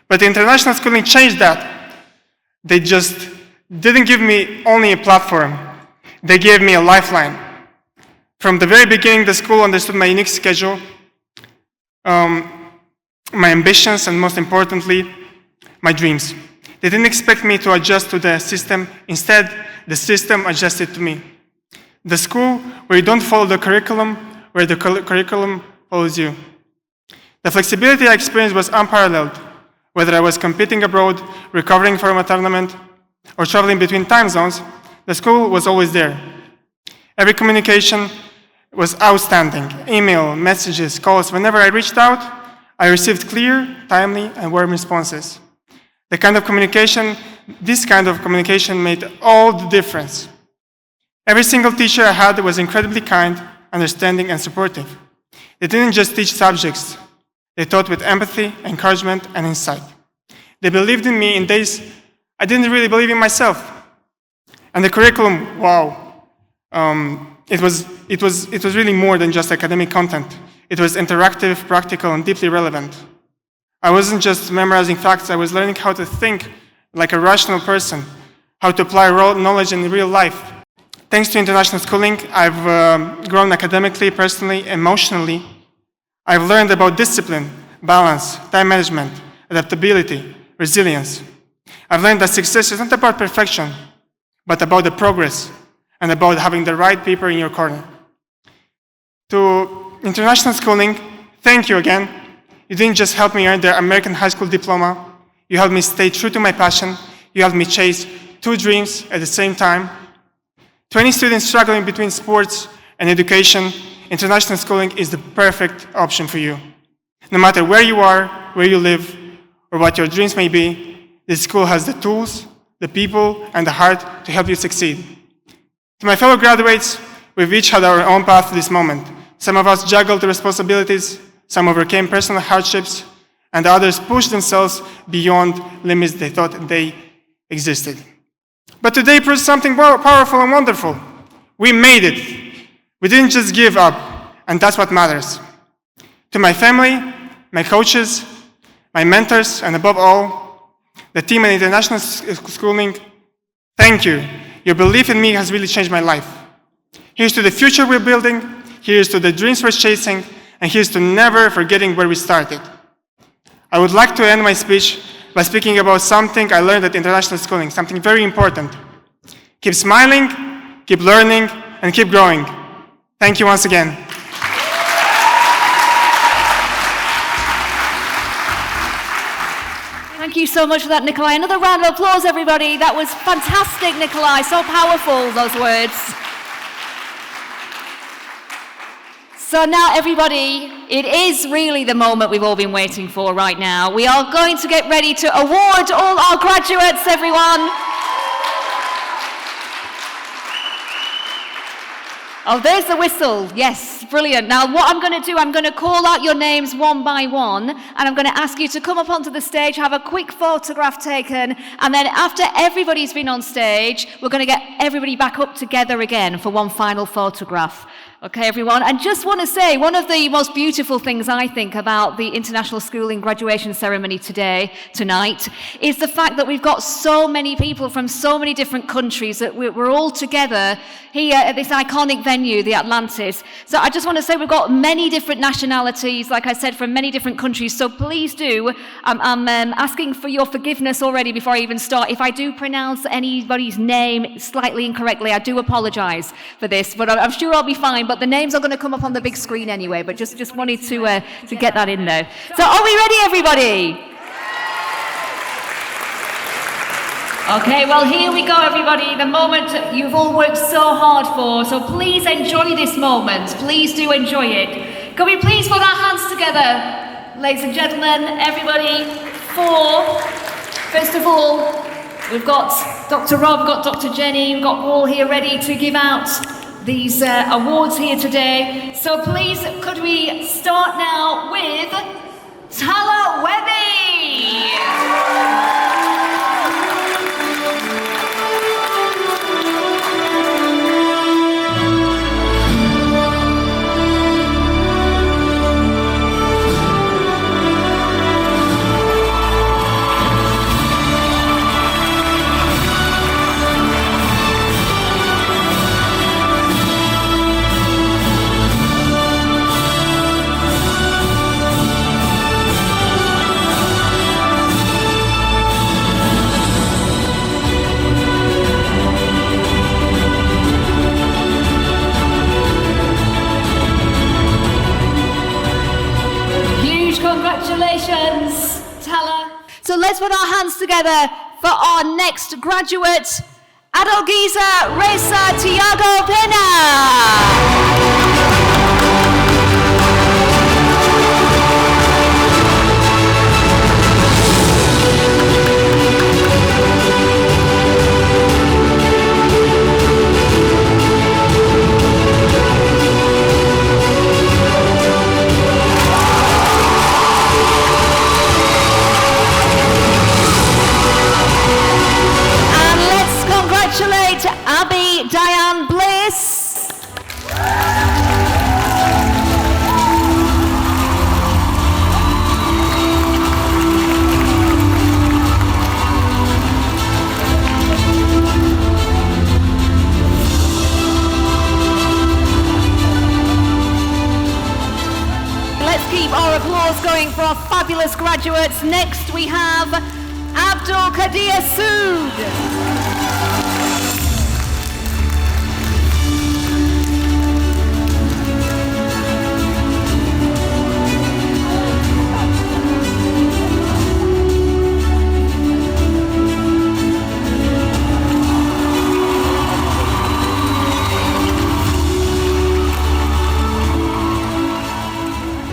S13: But international schooling changed that. They just didn't give me only a platform, they gave me a lifeline. From the very beginning, the school understood my unique schedule, my ambitions, and most importantly, my dreams. They didn't expect me to adjust to the system. Instead, the system adjusted to me. The school where you don't follow the curriculum, where the curriculum follows you. The flexibility I experienced was unparalleled. Whether I was competing abroad, recovering from a tournament, or traveling between time zones, the school was always there. Every communication was outstanding. Email, messages, calls. Whenever I reached out, I received clear, timely, and warm responses. This kind of communication made all the difference. Every single teacher I had was incredibly kind, understanding, and supportive. They didn't just teach subjects. They taught with empathy, encouragement, and insight. They believed in me in days I didn't really believe in myself. And the curriculum, wow. It was really more than just academic content. It was interactive, practical, and deeply relevant. I wasn't just memorizing facts, I was learning how to think like a rational person, how to apply raw knowledge in real life. Thanks to international schooling, I've grown academically, personally, emotionally. I've learned about discipline, balance, time management, adaptability, resilience. I've learned that success is not about perfection, but about the progress and about having the right people in your corner. To international schooling, thank you again. You didn't just help me earn the American high school diploma. You helped me stay true to my passion. You helped me chase 2 dreams at the same time. To any student struggling between sports and education, international schooling is the perfect option for you. No matter where you are, where you live, or what your dreams may be, this school has the tools, the people, and the heart to help you succeed. To my fellow graduates, we've each had our own path to this moment. Some of us juggled the responsibilities, some overcame personal hardships, and others pushed themselves beyond limits they thought they existed. But today proves something powerful and wonderful. We made it. We didn't just give up, and that's what matters. To my family, my coaches, my mentors, and above all, the team at International Schooling, thank you. Your belief in me has really changed my life. Here's to the future we're building, here's to the dreams we're chasing, and here's to never forgetting where we started. I would like to end my speech by speaking about something I learned at International Schooling, something very important. Keep smiling, keep learning, and keep growing. Thank you once again.
S21: Thank you so much for that, Nikolai. Another round of applause, everybody. That was fantastic, Nikolai. So powerful, those words. So now, everybody, it is really the moment we've all been waiting for right now. We are going to get ready to award all our graduates, everyone. Oh, there's the whistle. Yes, brilliant. Now, what I'm going to do, I'm going to call out your names one by one, and I'm going to ask you to come up onto the stage, have a quick photograph taken, and then after everybody's been on stage, we're going to get everybody back up together again for one final photograph. Okay, everyone, and just want to say, one of the most beautiful things I think about the International Schooling graduation ceremony tonight, is the fact that we've got so many people from so many different countries, that we're all together here at this iconic venue, the Atlantis. So I just want to say we've got many different nationalities, like I said, from many different countries, so please do, I'm asking for your forgiveness already before I even start. If I do pronounce anybody's name slightly incorrectly, I do apologize for this, but I'm sure I'll be fine. But the names are going to come up on the big screen anyway, but just wanted to get that in there. So are we ready, everybody? Okay, well, here we go, everybody. The moment you've all worked so hard for, so please enjoy this moment. Please do enjoy it. Can we please put our hands together, ladies and gentlemen, everybody, first of all, we've got Dr. Rob, we've got Dr. Jenny, we've got Paul here ready to give out these awards here today. So please, could we start now with Tala Webby? So let's put our hands together for our next graduate, Adalgisa Reza Tiago Pena. Congratulate Abby Diane Bliss. Let's keep our applause going for our fabulous graduates. Next we have Abdul Qadir Sood.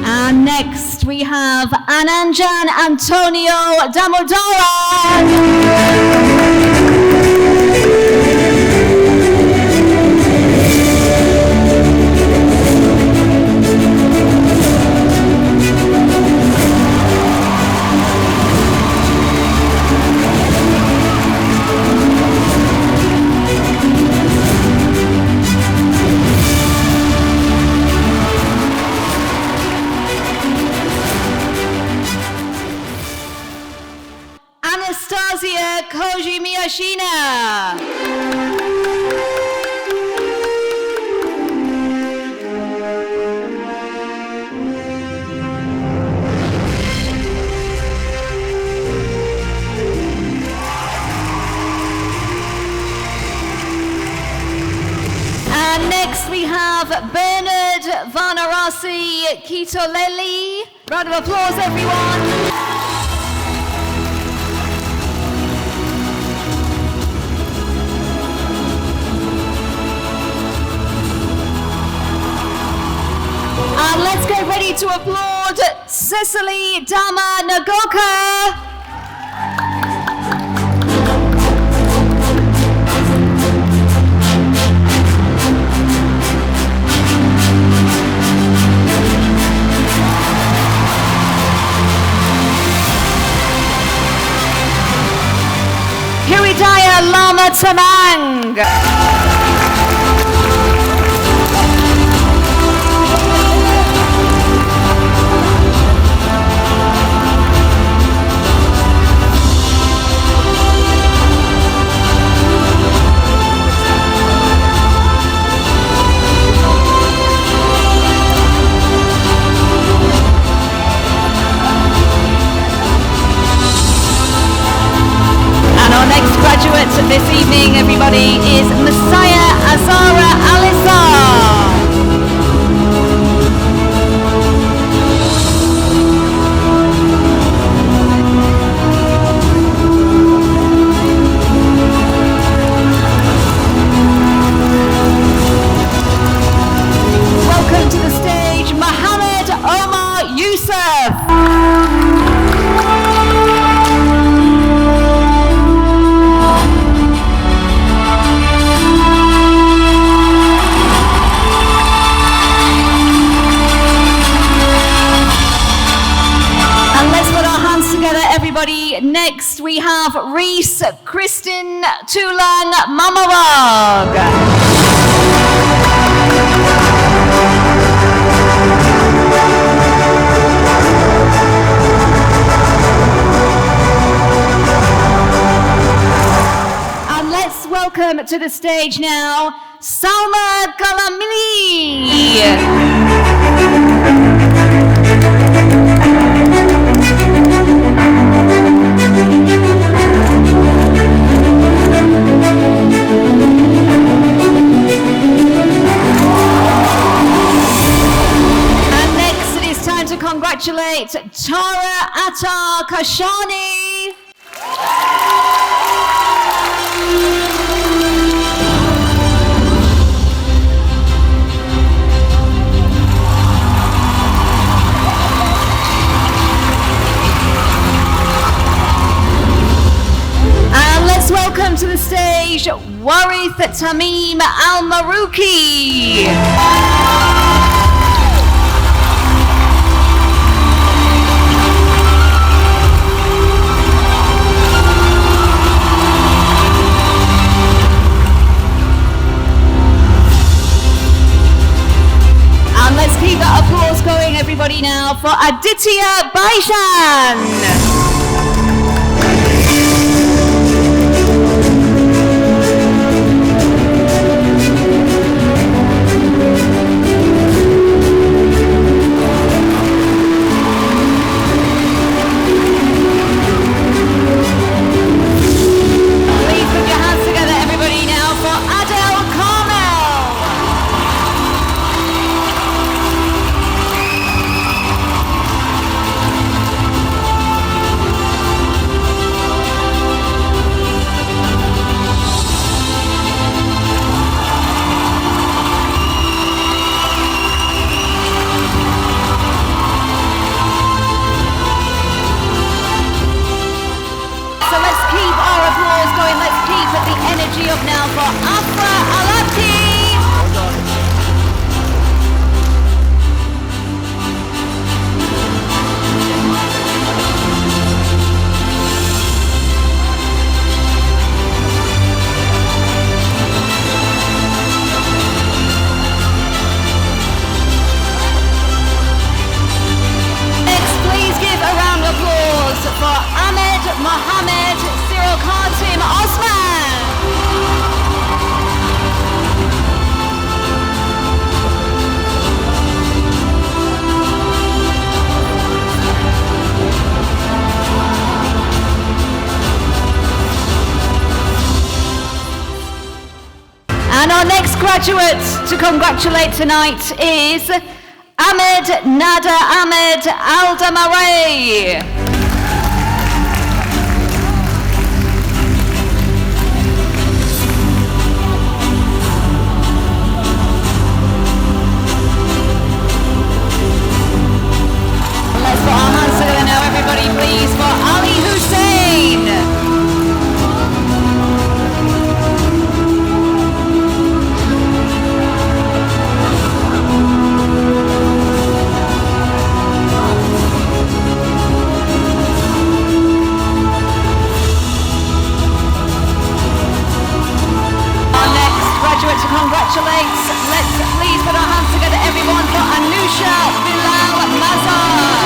S21: And next we have Ananjan Antonio Anastasia Koji Miyashina. And next we have Bernard Vanarasi Kitoleli. Round of applause, everyone. And let's get ready to applaud Cecily Dama Nagoka. Hiridaya Lama Tamang. Our next graduate this evening, everybody, is Messiah Azara Alisar. Welcome to the stage, Mohammed Omar Youssef. Everybody, next we have Reese Kristin Tulang Mamawag. And let's welcome to the stage now, Salma Galamili. Congratulate Tara Attar Kashani. Welcome to the stage, Warith Tamim Al-Marouki. And let's keep that applause going, everybody, now for Aditya Baishan. Up now for Afra Alati. Next, please give a round of applause for Ahmed Mohammed Cyril Khatim Osman. And our next graduate to congratulate tonight is Ahmed Nada Ahmed Aldamaray. Let's put our hands together now, everybody, please, for Ali Hussein. To congratulate, let's please put our hands together, everyone, for Anusha Bilal Mazar.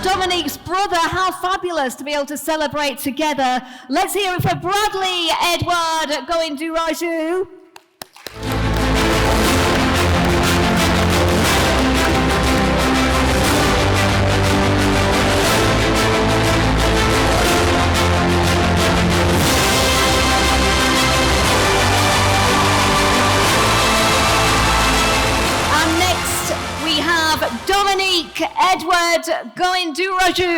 S21: Dominique's brother. How fabulous to be able to celebrate together. Let's hear it for Bradley Edward going to Raju. Edward Goinduraju.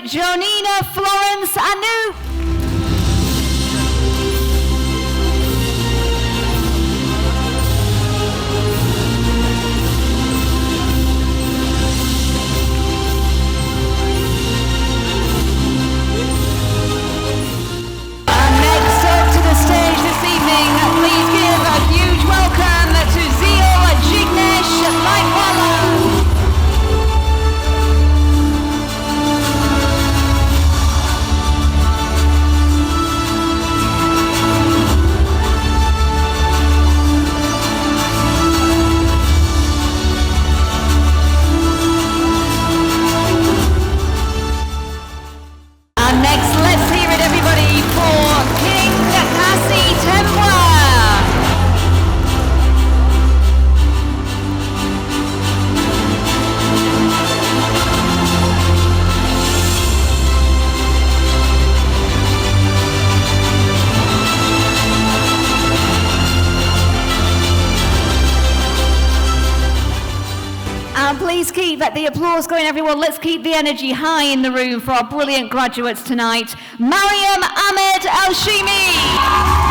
S21: Jonina Florence Anu. Next up to the stage this evening, please give a huge welcome to Zio Jignesh Laikwala. Please keep the applause going, everyone. Let's keep the energy high in the room for our brilliant graduates tonight. Mariam Ahmed Al-Shimi.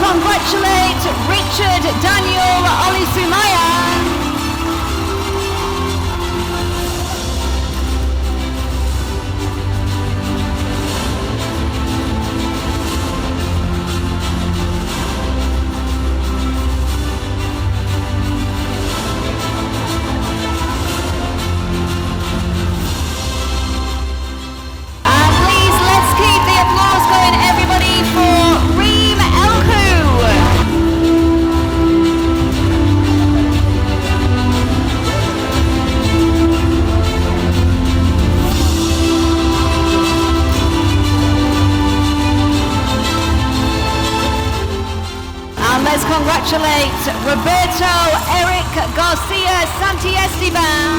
S21: congratulate Richard Daniel Olisumaya. Let's congratulate Roberto Eric Garcia Santiesteban.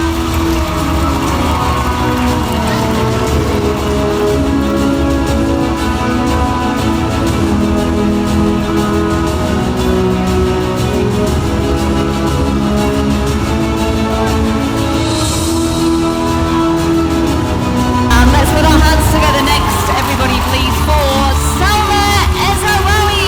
S21: And let's put our hands together next, everybody, please, for Salma Ezraoui.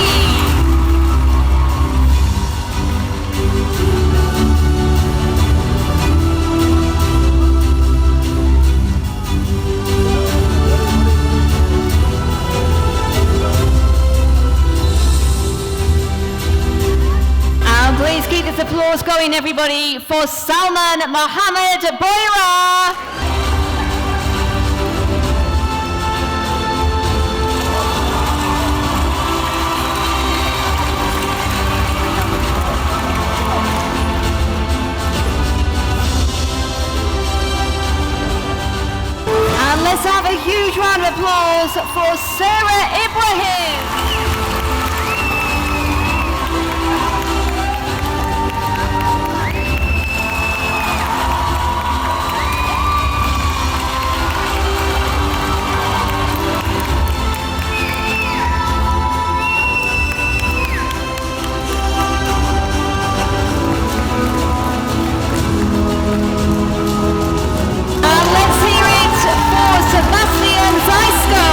S21: Please keep this applause going, everybody, for Salman Mohammed Boira. And let's have a huge round of applause for Sarah Ibrahim. Sebastian Zaisko.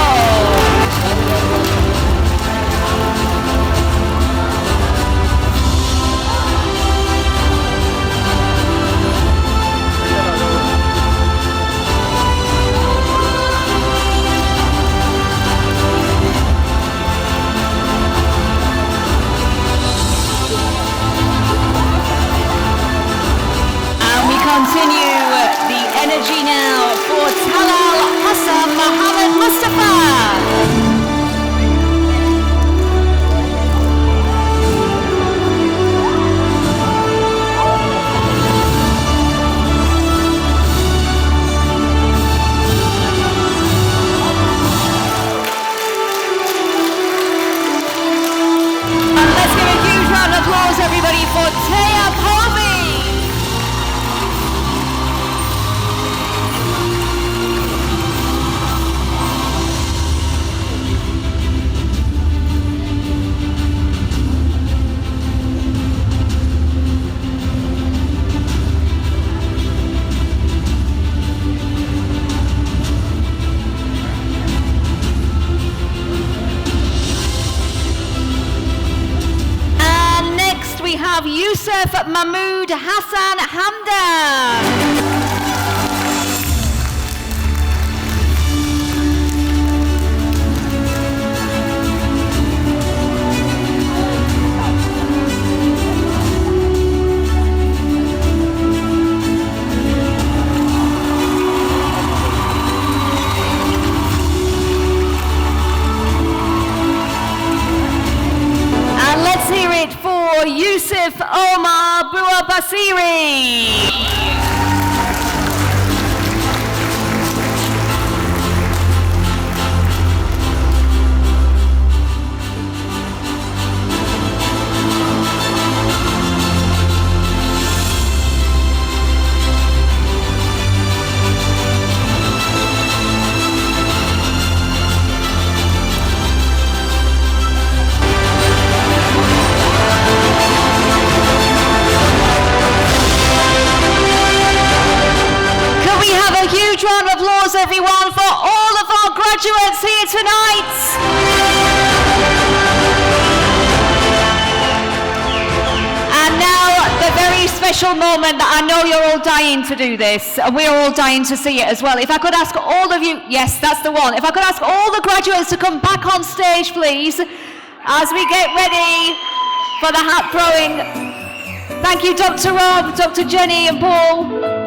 S21: And we continue the energy now for Talal Hassan Mohammed Mustafa. And let's give a huge round of applause, everybody, for Taya Povey. We have Yusuf Mahmoud Hassan Hamdan. And let's hear it for Yusuf Omar Bouabasiri. Huge round of applause, everyone, for all of our graduates here tonight. special moment that I know you're all dying to do this, and we're all dying to see it as well. If I could ask all of you, yes, that's the one. If I could ask all the graduates to come back on stage, please, as we get ready for the hat throwing. Thank you, Dr. Rob, Dr. Jenny, and Paul.